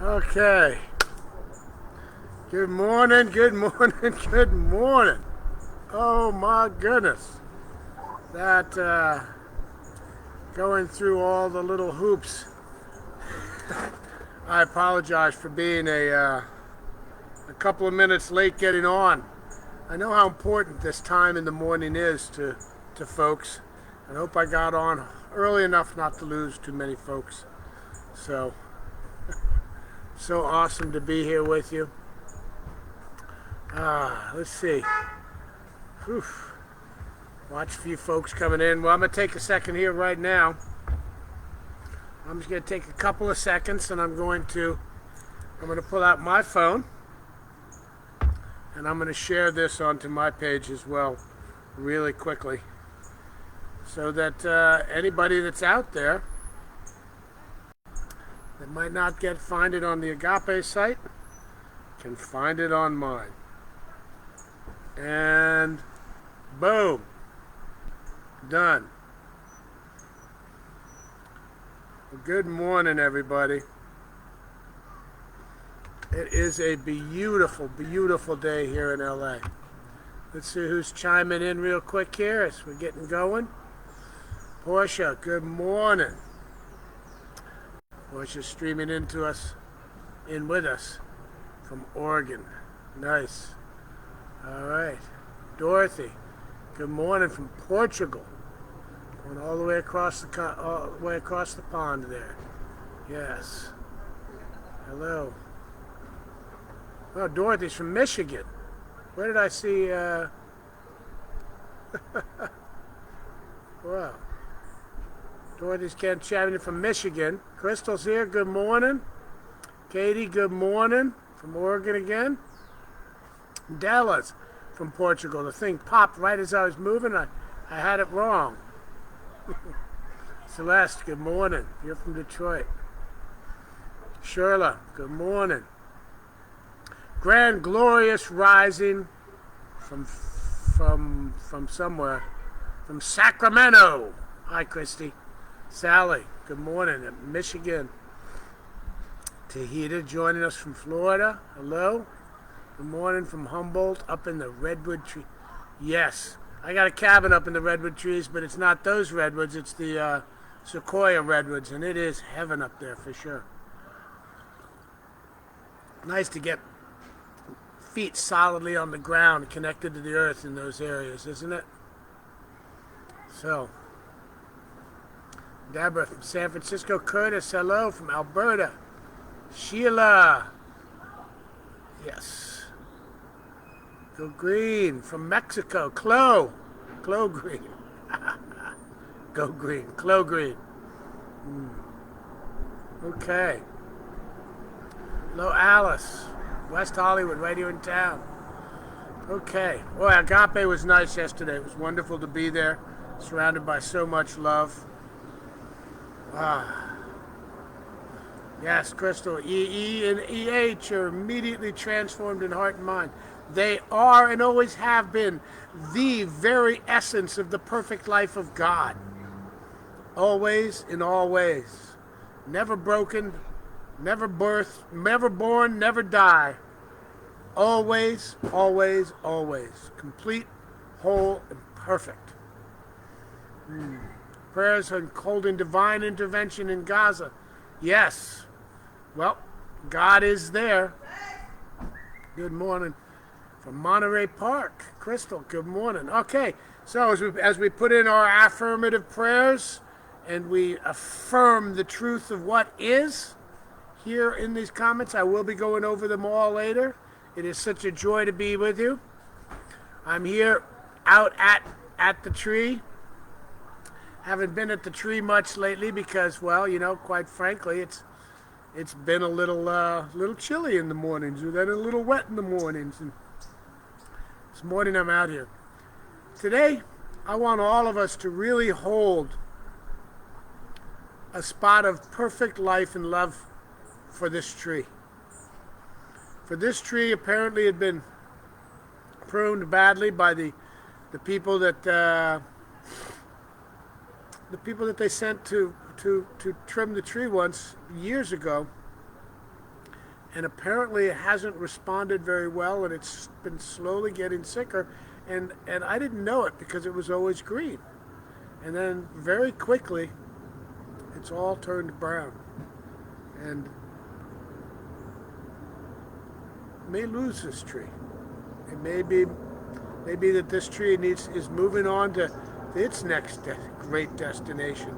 Okay. Good morning, good morning, good morning. Oh my goodness. That going through all the little hoops. I apologize for being a couple of minutes late getting on. I know how important this time in the morning is to folks. I hope I got on early enough not to lose too many folks. So awesome to be here with you. Let's see. Whew. Watch a few folks coming in. Well, I'm going to take a second here right now. I'm just going to take a couple of seconds and I'm going to pull out my phone and I'm going to share this onto my page as well really quickly so that anybody that's out there that might not find it on the Agape site can find it on mine. And boom, done. Well, good morning, everybody. It is a beautiful, beautiful day here in LA. Let's see who's chiming in real quick here as we're getting going. Portia, good morning. Portia's streaming in with us from Oregon. Nice. All right. Dorothy, good morning from Portugal. Going all the way across the pond there. Yes. Hello. Oh, Dorothy's from Michigan. Where did I see? Wow. Dorothy's chatting from Michigan. Crystal's here. Good morning. Katie, good morning from Oregon again. Dallas from Portugal. The thing popped right as I was moving. I had it wrong. Celeste, good morning. You're from Detroit. Sherla, good morning. Grand glorious rising from somewhere. From Sacramento. Hi, Christy. Sally, good morning. Michigan. Tahita joining us from Florida. Hello. Good morning from Humboldt, up in the redwood tree. Yes, I got a cabin up in the redwood trees, but it's not those redwoods. It's the sequoia redwoods, and it is heaven up there for sure. Nice to get feet solidly on the ground, connected to the earth in those areas, isn't it? So, Deborah from San Francisco. Curtis, hello from Alberta. Sheila. Yes. Go Green from Mexico. Chloe Green. Go Green. Chloe Green. Okay. Hello, Alice. West Hollywood, right here in town. Okay. Boy, Agape was nice yesterday. It was wonderful to be there, surrounded by so much love. Yes, Crystal. EE and EH are immediately transformed in heart and mind. They are and always have been the very essence of the perfect life of God. Always, in all ways. Never broken, never birthed, never born, never die. Always, always, always. Complete, whole, and perfect. Prayers holding divine intervention in Gaza. Yes. Well, God is there. Good morning. From Monterey Park. Crystal, good morning. Okay, so as we put in our affirmative prayers and we affirm the truth of what is here in these comments, I will be going over them all later. It is such a joy to be with you. I'm here out at the tree. Haven't been at the tree much lately because, well, you know, quite frankly, it's been a little chilly in the mornings, or then a little wet in the mornings. And this morning I'm out here. Today, I want all of us to really hold a spot of perfect life and love for this tree. For this tree apparently had been pruned badly by the people that they sent to trim the tree once years ago. and apparently it hasn't responded very well, and it's been slowly getting sicker. And I didn't know it because it was always green. And then very quickly, it's all turned brown. And may lose this tree. It may be that this tree is moving on to its next great destination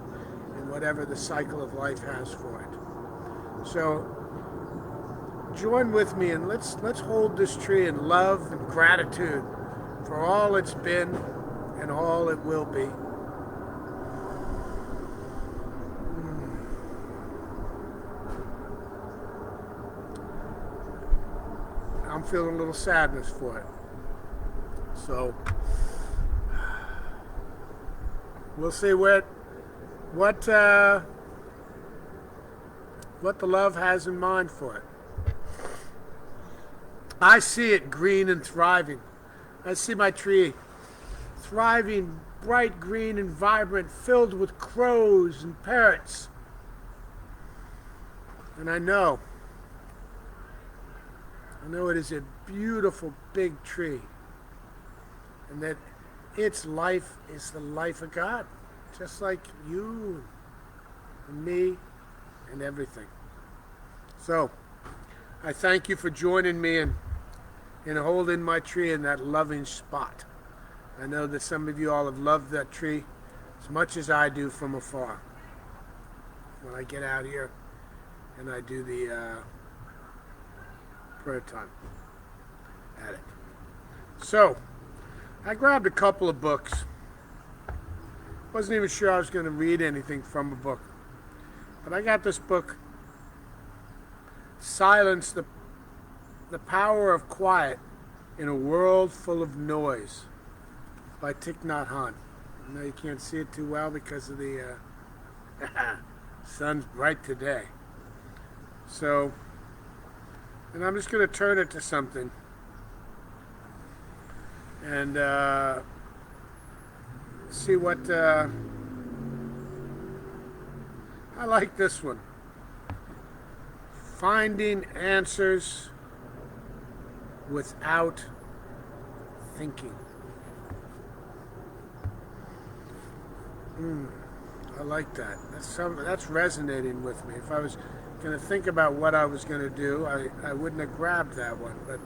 in whatever the cycle of life has for it. So join with me and let's hold this tree in love and gratitude for all it's been and all it will be. I'm feeling a little sadness for it. So we'll see what the love has in mind for it. I see it green and thriving. I see my tree thriving, bright green and vibrant, filled with crows and parrots. And I know it is a beautiful big tree, and that its life is the life of God, just like you and me and everything. So I thank you for joining me in holding my tree in that loving spot. I know that some of you all have loved that tree as much as I do from afar. When I get out here and I do the prayer time at it. So I grabbed a couple of books. Wasn't even sure I was going to read anything from a book, but I got this book, Silence, the Power of Quiet in a World Full of Noise, by Thich Nhat Hanh. I know you can't see it too well because of the sun's bright today. So, and I'm just going to turn it to something. And see what... I like this one. Finding Answers Without Thinking. I like that. That's resonating with me. If I was going to think about what I was going to do, I wouldn't have grabbed that one. But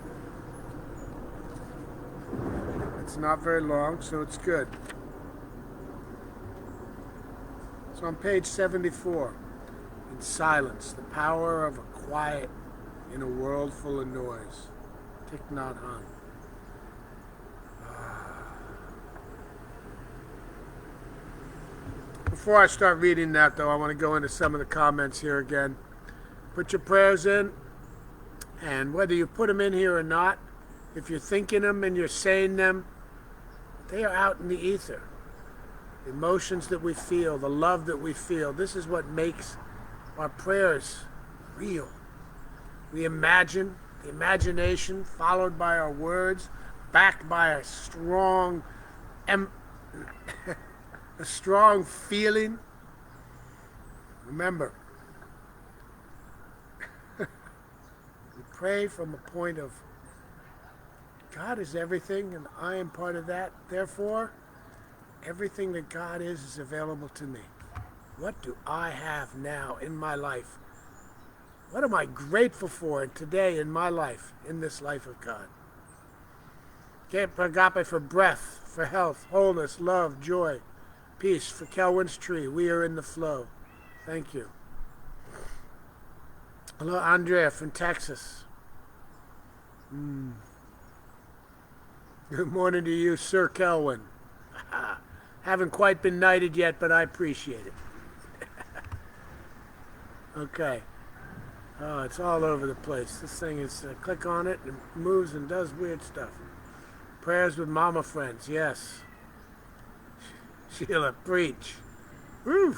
it's not very long, so it's good. So on page 74, In Silence, the Power of a Quiet in a World Full of Noise, Thich Nhat Hanh. Before I start reading that, though, I want to go into some of the comments here again. Put your prayers in, and whether you put them in here or not, if you're thinking them and you're saying them, they are out in the ether. The emotions that we feel, the love that we feel, this is what makes our prayers real. We imagine, the imagination followed by our words, backed by a strong a strong feeling. Remember, we pray from a point of God is everything and I am part of that. Therefore, everything that God is available to me. What do I have now in my life? What am I grateful for today in my life, in this life of God? Agape for breath, for health, wholeness, love, joy, peace. For Kelwin's tree, we are in the flow. Thank you. Hello, Andrea from Texas. Good morning to you, Sir Kelwin. Haven't quite been knighted yet, but I appreciate it. Okay. Oh, it's all over the place. This thing is, click on it, and it moves and does weird stuff. Prayers with Mama Friends, yes. Sheila, preach. Woo!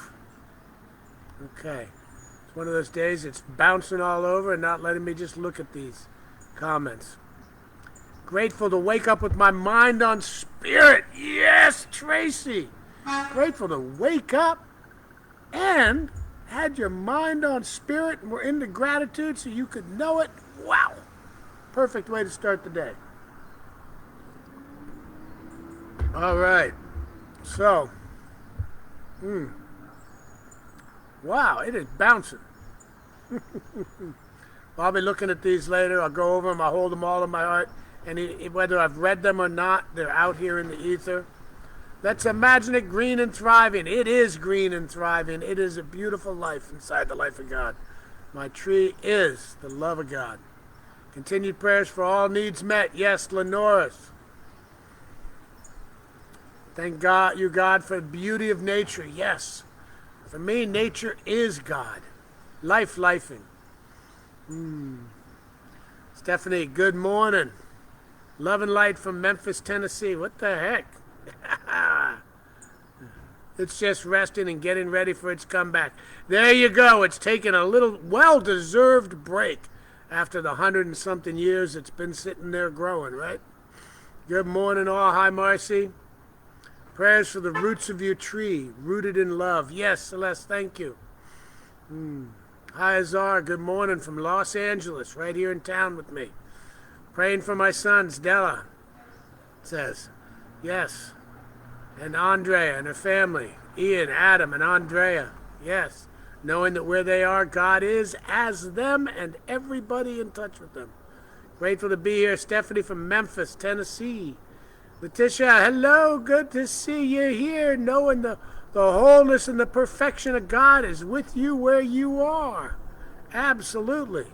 Okay. It's one of those days it's bouncing all over and not letting me just look at these comments. Grateful to wake up with my mind on spirit. Yes, Tracy. Grateful to wake up and had your mind on spirit and were into gratitude so you could know it. Wow. Perfect way to start the day. All right. So, wow, it is bouncing. I'll be looking at these later. I'll go over them. I'll hold them all in my heart. And whether I've read them or not, they're out here in the ether. Let's imagine it green and thriving. It is green and thriving. It is a beautiful life inside the life of God. My tree is the love of God. Continued prayers for all needs met. Yes, Lenoris. Thank God, you God, for the beauty of nature. Yes. For me, nature is God. Life, lifing. Stephanie, good morning. Love and light from Memphis, Tennessee. What the heck? It's just resting and getting ready for its comeback. There you go. It's taken a little well-deserved break after the 100-and-something years it's been sitting there growing, right? Good morning, all. Hi, Marcy. Prayers for the roots of your tree, rooted in love. Yes, Celeste, thank you. Hi, Azar. Good morning from Los Angeles, right here in town with me. Praying for my sons, Della says. Yes. And Andrea and her family. Ian, Adam, and Andrea. Yes. Knowing that where they are, God is as them and everybody in touch with them. Grateful to be here. Stephanie from Memphis, Tennessee. Letitia, hello. Good to see you here. Knowing the wholeness and the perfection of God is with you where you are. Absolutely.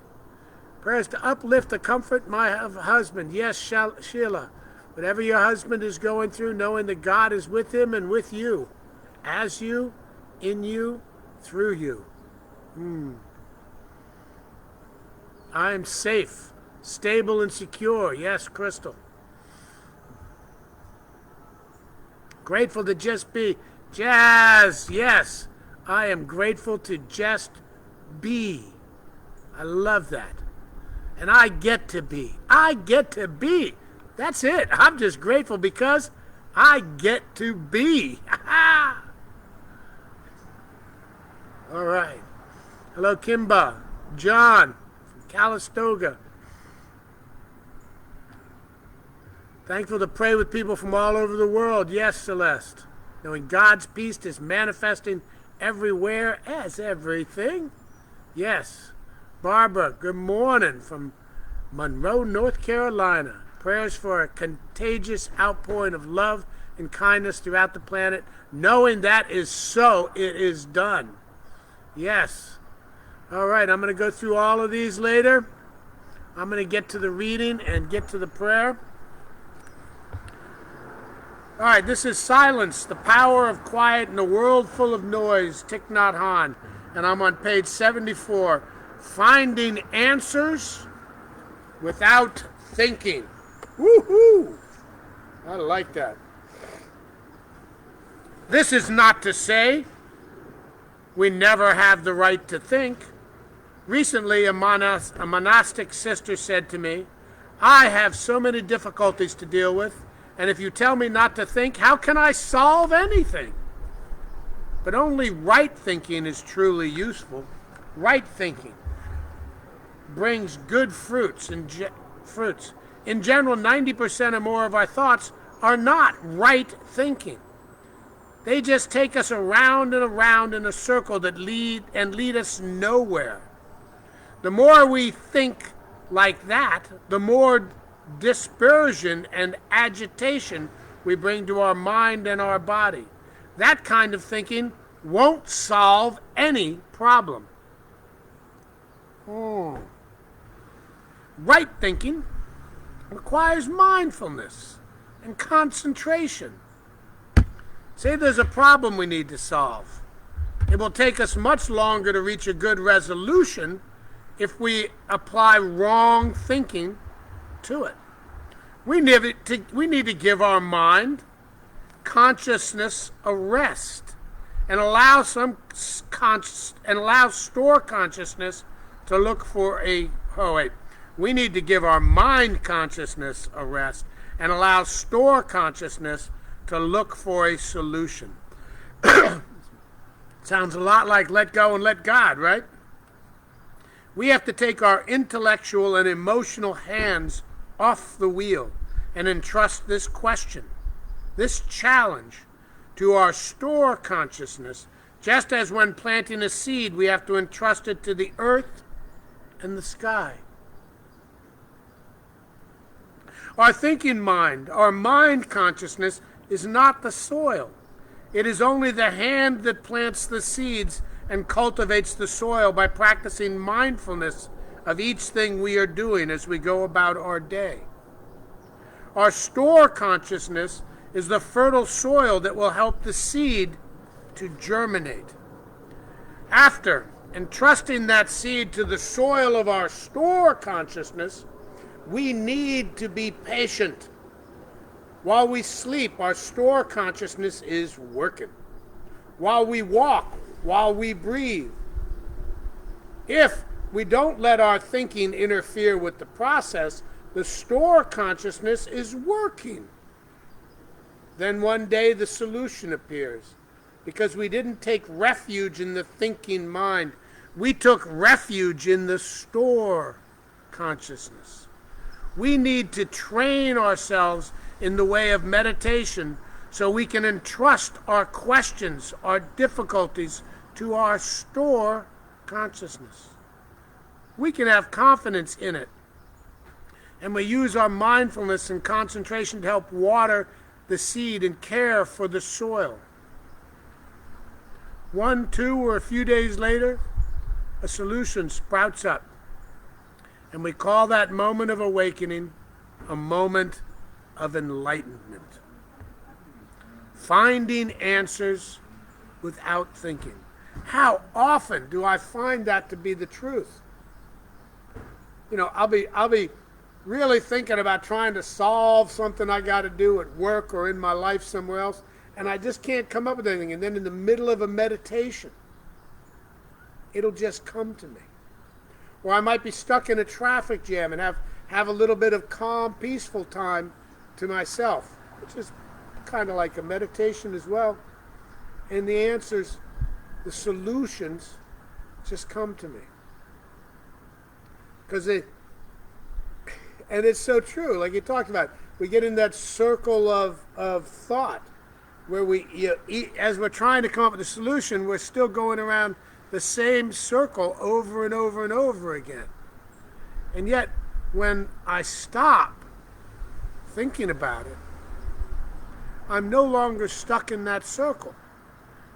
Prayers to uplift the comfort my husband. Yes, Sheila. Whatever your husband is going through, knowing that God is with him and with you. As you, in you, through you. I am safe, stable, and secure. Yes, Crystal. Grateful to just be. Jazz, yes. I am grateful to just be. I love that. And I get to be. I get to be. That's it. I'm just grateful because I get to be. All right. Hello, Kimba. John from Calistoga. Thankful to pray with people from all over the world. Yes, Celeste. Knowing God's peace is manifesting everywhere as everything. Yes. Barbara, good morning from Monroe, North Carolina. Prayers for a contagious outpouring of love and kindness throughout the planet. Knowing that is so, it is done. Yes. All right, I'm going to go through all of these later. I'm going to get to the reading and get to the prayer. All right, this is Silence, the Power of Quiet in a World Full of Noise, Thich Nhat Hanh. And I'm on page 74. Finding Answers Without Thinking. Woohoo! I like that. This is not to say we never have the right to think. Recently, a monastic sister said to me, I have so many difficulties to deal with, and if you tell me not to think, how can I solve anything? But only right thinking is truly useful. Right thinking brings good fruits. In general, 90% or more of our thoughts are not right thinking. They just take us around and around in a circle that lead us nowhere. The more we think like that, the more dispersion and agitation we bring to our mind and our body. That kind of thinking won't solve any problem. Right thinking requires mindfulness and concentration. Say there's a problem we need to solve. It will take us much longer to reach a good resolution if we apply wrong thinking to it. We need to give our mind, consciousness a rest and allow store consciousness to look for we need to give our mind consciousness a rest and allow store consciousness to look for a solution. Sounds a lot like let go and let God, right? We have to take our intellectual and emotional hands off the wheel and entrust this question, this challenge, to our store consciousness, just as when planting a seed, we have to entrust it to the earth and the sky. Our thinking mind, our mind consciousness, is not the soil. It is only the hand that plants the seeds and cultivates the soil by practicing mindfulness of each thing we are doing as we go about our day. Our store consciousness is the fertile soil that will help the seed to germinate. After entrusting that seed to the soil of our store consciousness, we need to be patient. While we sleep, our store consciousness is working. While we walk, while we breathe. If we don't let our thinking interfere with the process, the store consciousness is working. Then one day the solution appears, because we didn't take refuge in the thinking mind. We took refuge in the store consciousness. We need to train ourselves in the way of meditation so we can entrust our questions, our difficulties, to our store consciousness. We can have confidence in it. And we use our mindfulness and concentration to help water the seed and care for the soil. 1, 2, or a few days later, a solution sprouts up. And we call that moment of awakening a moment of enlightenment. Finding answers without thinking. How often do I find that to be the truth? You know, I'll be really thinking about trying to solve something I got to do at work or in my life somewhere else, and I just can't come up with anything. And then in the middle of a meditation, it'll just come to me. Or I might be stuck in a traffic jam and have a little bit of calm, peaceful time to myself, which is kind of like a meditation as well. And the answers, the solutions, just come to me. And it's so true, like you talked about. We get in that circle of thought where as we're trying to come up with a solution, we're still going around the same circle over and over and over again. And yet, when I stop thinking about it, I'm no longer stuck in that circle.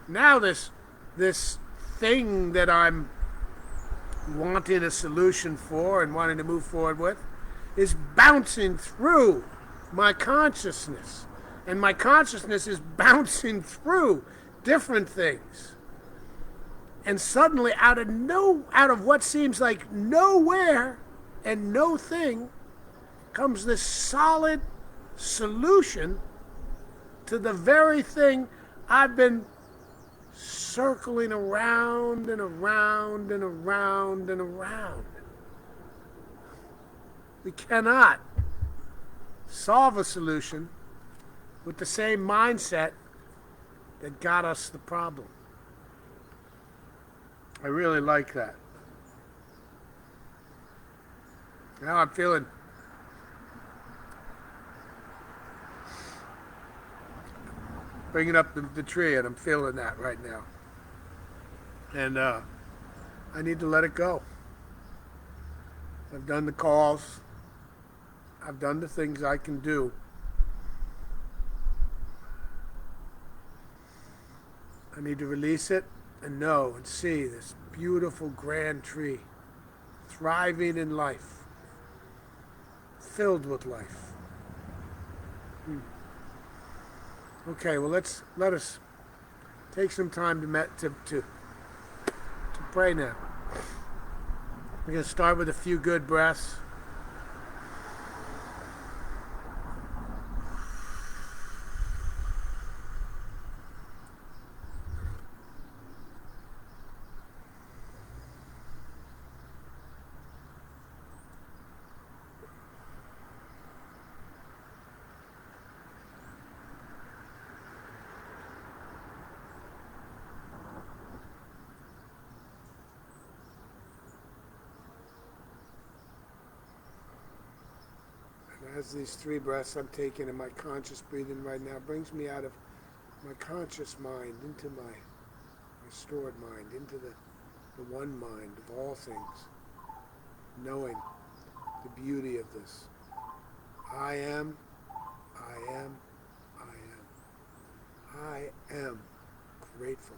Now this thing that I'm wanting a solution for and wanting to move forward with is bouncing through my consciousness. And my consciousness is bouncing through different things. And suddenly, out of what seems like nowhere and no thing, comes this solid solution to the very thing I've been circling around and around and around and around. We cannot solve a solution with the same mindset that got us the problem. I really like that. Now I'm feeling bringing up the tree, and I'm feeling that right now. And I need to let it go. I've done the calls. I've done the things I can do. I need to release it and know and see this beautiful grand tree thriving in life, filled with life. Okay, well let us take some time to pray now. We're going to start with a few good breaths. As these 3 breaths I'm taking in my conscious breathing right now brings me out of my conscious mind into my restored mind, into the one mind of all things, knowing the beauty of this. I am, I am, I am. I am grateful.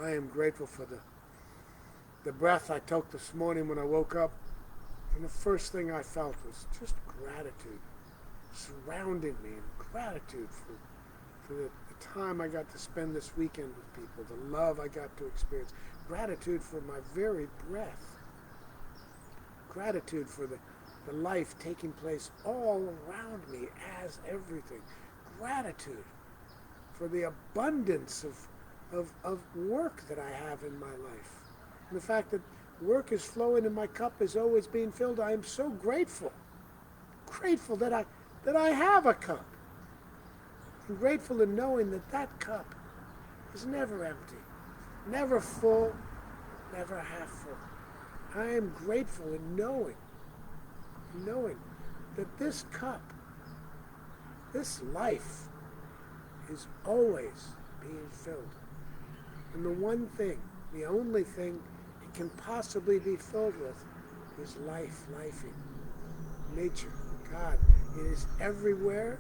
I am grateful for the breath I took this morning when I woke up. And the first thing I felt was just gratitude surrounding me, and gratitude for the time I got to spend this weekend with people, the love I got to experience, gratitude for my very breath, gratitude for the life taking place all around me as everything, gratitude for the abundance of work that I have in my life, and the fact that work is flowing and my cup is always being filled. I am so grateful that I have a cup. I'm grateful in knowing that cup is never empty, never full, never half full. I am grateful in knowing that this cup, this life, is always being filled. And the one thing, the only thing it can possibly be filled with is life, lifing, nature, God. It is everywhere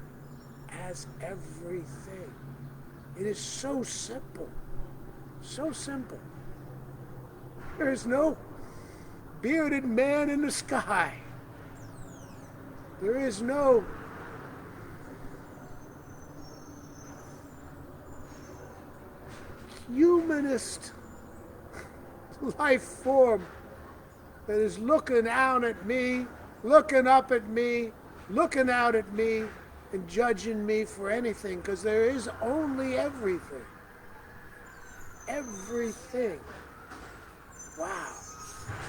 as everything. It is so simple, so simple. There is no bearded man in the sky. There is no humanist life form that is looking down at me, looking up at me, looking out at me, and judging me for anything, because there is only everything. Everything. Wow.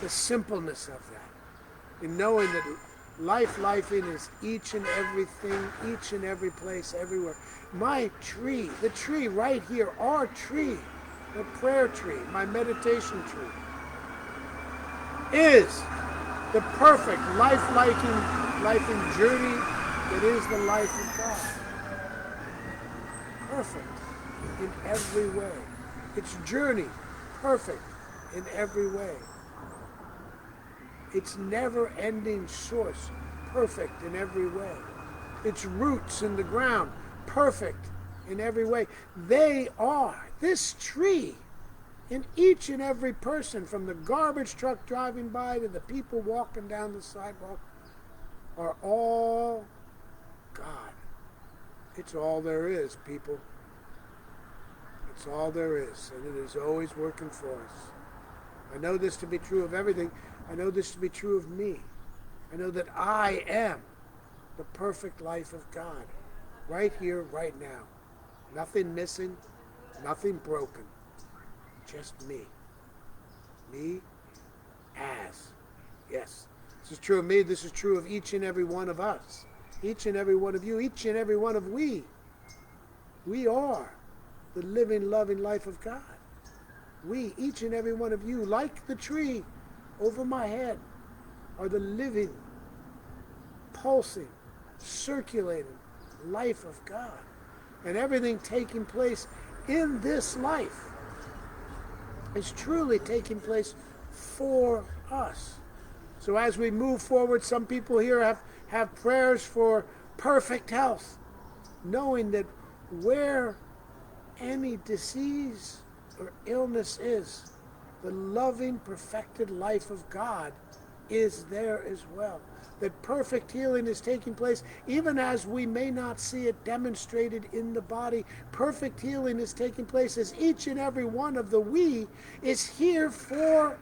The simpleness of that. In knowing that lifing is each and everything, each and every place, everywhere. My tree, the tree right here, our tree, the prayer tree, my meditation tree, is the perfect life-lifing journey that is the life of God. Perfect in every way. Its journey, perfect in every way. Its never-ending source, perfect in every way. Its roots in the ground, perfect in every way. They are, this tree, in each and every person, from the garbage truck driving by to the people walking down the sidewalk, are all God. It's all there is, people. It's all there is, and it is always working for us. I know this to be true of everything. I know this to be true of me. I know that I am the perfect life of God, right here, right now. Nothing missing, nothing broken. Just me. Me as. Yes. This is true of me. This is true of each and every one of us. Each and every one of you. Each and every one of we. We are the living, loving life of God. We, each and every one of you, like the tree over my head, are the living, pulsing, circulating life of God. And everything taking place in this life is truly taking place for us. So as we move forward, some people here have prayers for perfect health, knowing that where any disease or illness is, the loving, perfected life of God is there as well. That perfect healing is taking place, even as we may not see it demonstrated in the body. Perfect healing is taking place as each and every one of the we is here for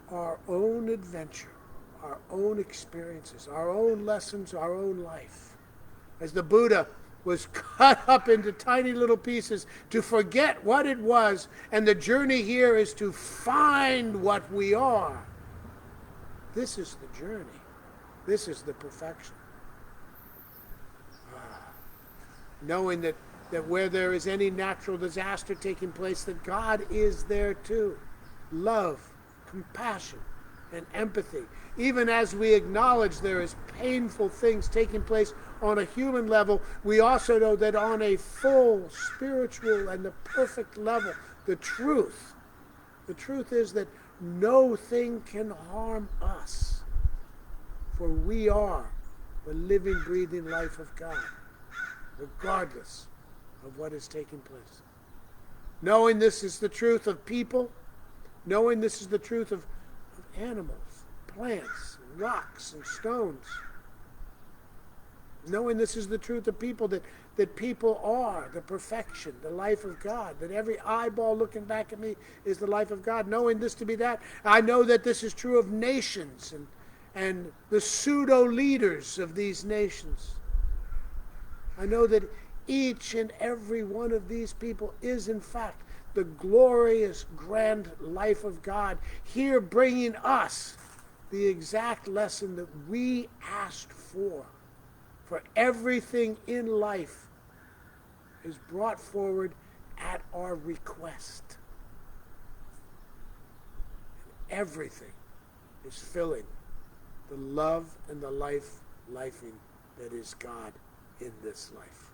our own adventure, our own experiences, our own lessons, our own life. As the Buddha was cut up into tiny little pieces to forget what it was, and the journey here is to find what we are. This is the journey. This is the perfection. Knowing that where there is any natural disaster taking place, that God is there too. Love, compassion, and empathy. Even as we acknowledge there is painful things taking place on a human level, we also know that on a full spiritual and the perfect level, the truth is that no thing can harm us, for we are the living, breathing life of God, regardless of what is taking place. Knowing this is the truth of people, knowing this is the truth of animals, plants, and rocks, and stones, knowing this is the truth of people, that people are the perfection, the life of God, that every eyeball looking back at me is the life of God, knowing this to be that, I know that this is true of nations and the pseudo-leaders of these nations. I know that each and every one of these people is, in fact, the glorious, grand life of God, here bringing us the exact lesson that we asked for. For everything in life is brought forward at our request. And everything is filling the love and the lifing that is God in this life.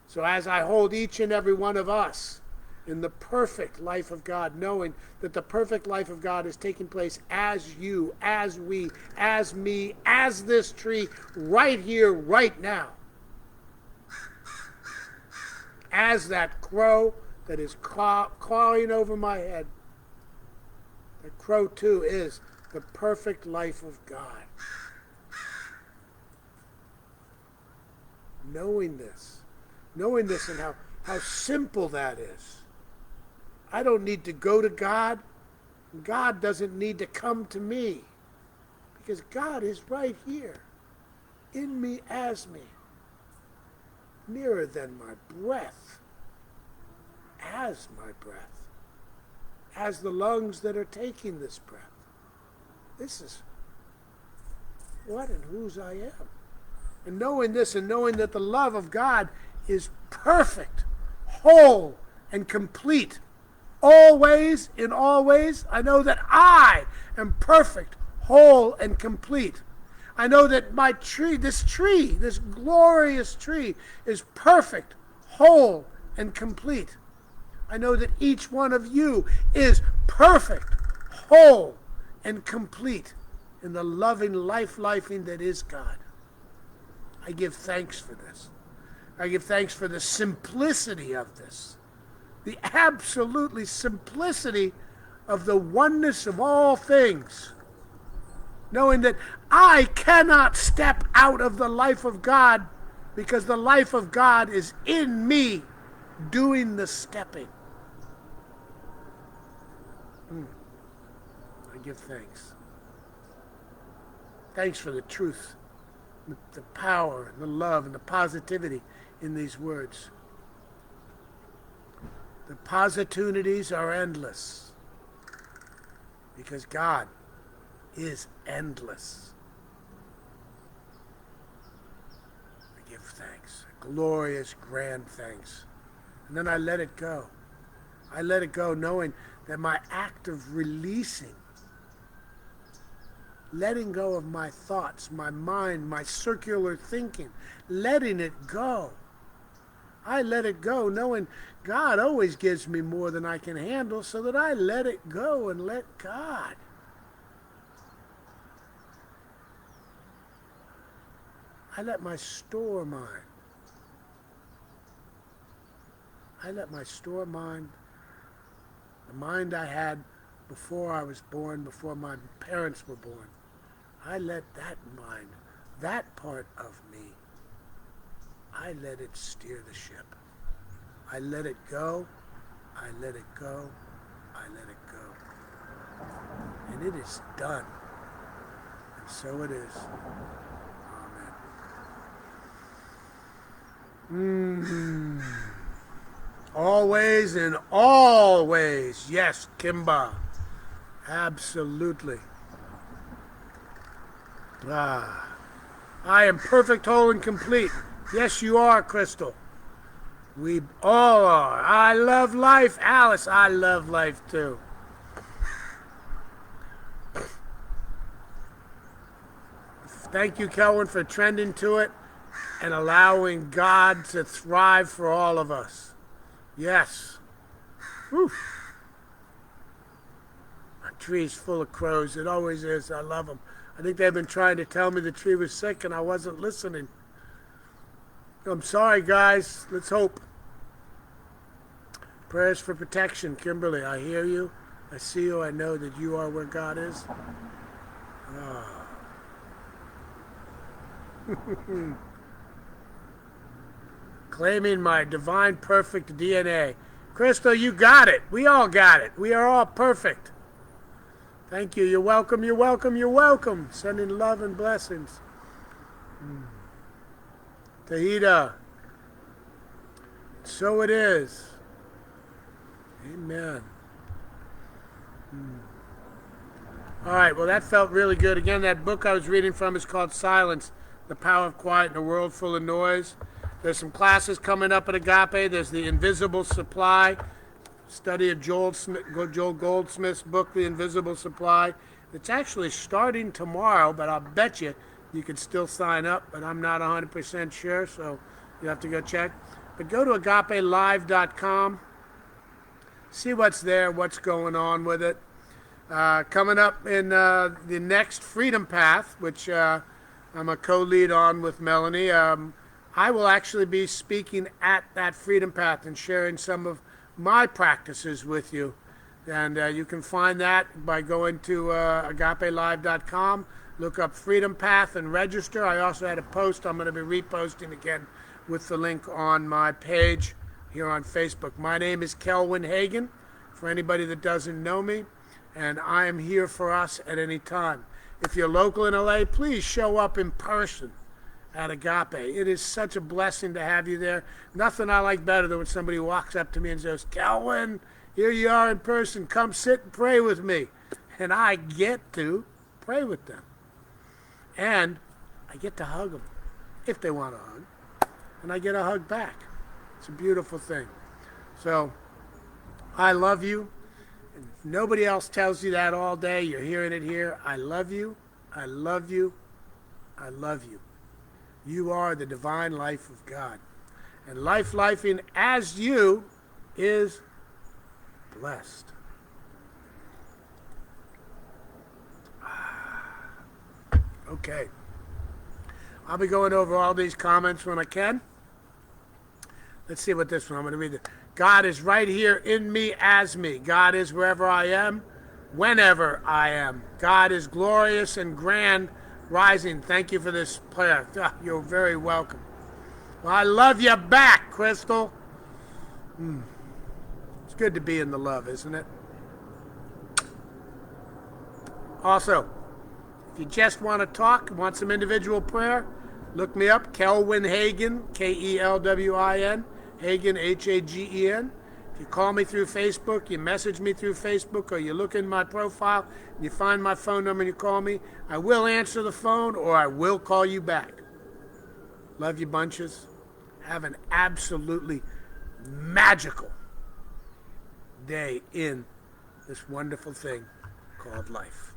So as I hold each and every one of us in the perfect life of God, knowing that the perfect life of God is taking place as you, as we, as me, as this tree, right here, right now. As that crow that is cawing over my head, the crow too is the perfect life of God. Knowing this and how simple that is. I don't need to go to God. God doesn't need to come to me, because God is right here, in me, as me, nearer than my breath, as my breath, as the lungs that are taking this breath. This is what and whose I am. And knowing this and knowing that the love of God is perfect, whole, and complete, always, in all ways, I know that I am perfect, whole, and complete. I know that my tree, this glorious tree, is perfect, whole, and complete. I know that each one of you is perfect, whole, and complete in the loving life-lifing that is God. I give thanks for this. I give thanks for the simplicity of this. The absolutely simplicity of the oneness of all things. Knowing that I cannot step out of the life of God, because the life of God is in me doing the stepping. I give thanks. Thanks for the truth, the power, and the love, and the positivity in these words. The positunities are endless, because God is endless. I give thanks, glorious, grand thanks. And then I let it go. I let it go knowing that my act of releasing, letting go of my thoughts, my mind, my circular thinking, letting it go. I let it go knowing God always gives me more than I can handle, so that I let it go and let God. I let my store mind. The mind I had before I was born, before my parents were born, I let that mind, that part of me, I let it steer the ship. I let it go, I let it go, I let it go. And it is done. And so it is. Amen. Always and always. Yes, Kimba. Absolutely. I am perfect, whole, and complete. Yes, you are, Crystal. We all are. I love life. Alice, I love life too. Thank you, Kelvin, for trending to it and allowing God to thrive for all of us. Yes. Whew. My tree's full of crows. It always is. I love them. I think they've been trying to tell me the tree was sick and I wasn't listening. I'm sorry, guys. Let's hope. Prayers for protection. Kimberly, I hear you. I see you. I know that you are where God is. Oh. Claiming my divine perfect DNA. Crystal, you got it. We all got it. We are all perfect. Thank you. You're welcome. You're welcome. You're welcome. Sending love and blessings. Tahita. So it is. Amen. All right. Well, that felt really good. Again, that book I was reading from is called Silence, The Power of Quiet in a World Full of Noise. There's some classes coming up at Agape. There's The Invisible Supply, study of Joel Goldsmith's book, The Invisible Supply. It's actually starting tomorrow, but I'll bet you can still sign up, but I'm not 100% sure, so you have to go check. But go to agapelive.com, see what's there, what's going on with it. Coming up in the next Freedom Path, which I'm a co-lead on with Melanie, I will actually be speaking at that Freedom Path and sharing some of my practices with you. And you can find that by going to agapelive.com, look up Freedom Path and register. I also had a post I'm going to be reposting again with the link on my page here on Facebook. My name is Kelvin Hagan, for anybody that doesn't know me, and I am here for us at any time. If you're local in LA, please show up in person at Agape. It is such a blessing to have you there. Nothing I like better than when somebody walks up to me and says, Kelvin, here you are in person. Come sit and pray with me. And I get to pray with them. And I get to hug them if they want to hug. And I get a hug back. It's a beautiful thing. So I love you. And if nobody else tells you that all day, you're hearing it here. I love you. I love you. I love you. You are the divine life of God. And lifing as you is blessed. Okay. I'll be going over all these comments when I can. Let's see what this one, I'm going to read it. God is right here in me as me. God is wherever I am, whenever I am. God is glorious and grand, rising. Thank you for this prayer. You're very welcome. Well, I love you back, Crystal. It's good to be in the love, isn't it? Also, if you just want to talk, want some individual prayer, look me up, Kelvin Hagan, Kelwin, Hagan, Hagen. If you call me through Facebook, you message me through Facebook, or you look in my profile, and you find my phone number and you call me, I will answer the phone or I will call you back. Love you bunches. Have an absolutely magical day in this wonderful thing called life.